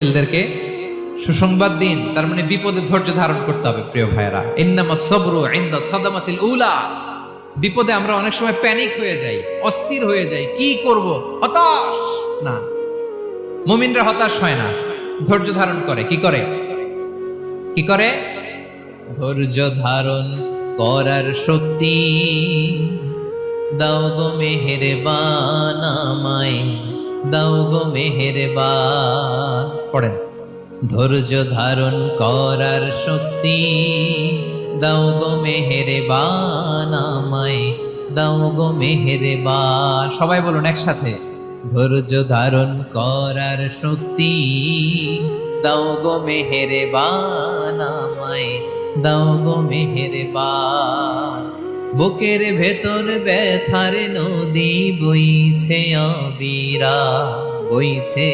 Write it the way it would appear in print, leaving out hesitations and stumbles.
ছেলেদেরকে সুসংবাদ দিন, তার মানে বিপদে ধৈর্য ধারণ করতে হবে। প্রিয় ভাইয়েরা, ইন্নামাস সাবরু ইনদা সাদামাতিল উলা। বিপদে আমরা অনেক সময় প্যানিক হয়ে যাই, অস্থির হয়ে যাই, কি করব, হতাশ। না, মুমিনরা হতাশ হয় না, ধৈর্য ধারণ করে। কি করে? কি করে? ধৈর্য ধারণ করার শক্তি দাও গো মেহেরবান আমায়, দাও গো মেহেরবান। পড়েন, ধৈর্য ধারণ করার শক্তি দাও গো মেহেরবান আমায়, দাও গো মেহেরবান। সবাই বলুন একসাথে, ধৈর্য ধারণ করার শক্তি দাও গো মেহেরবান আমায়, দাও গো মেহেরবান। বুকের ভেতর ব্যথার নদী বইছে অবিরা, বইছে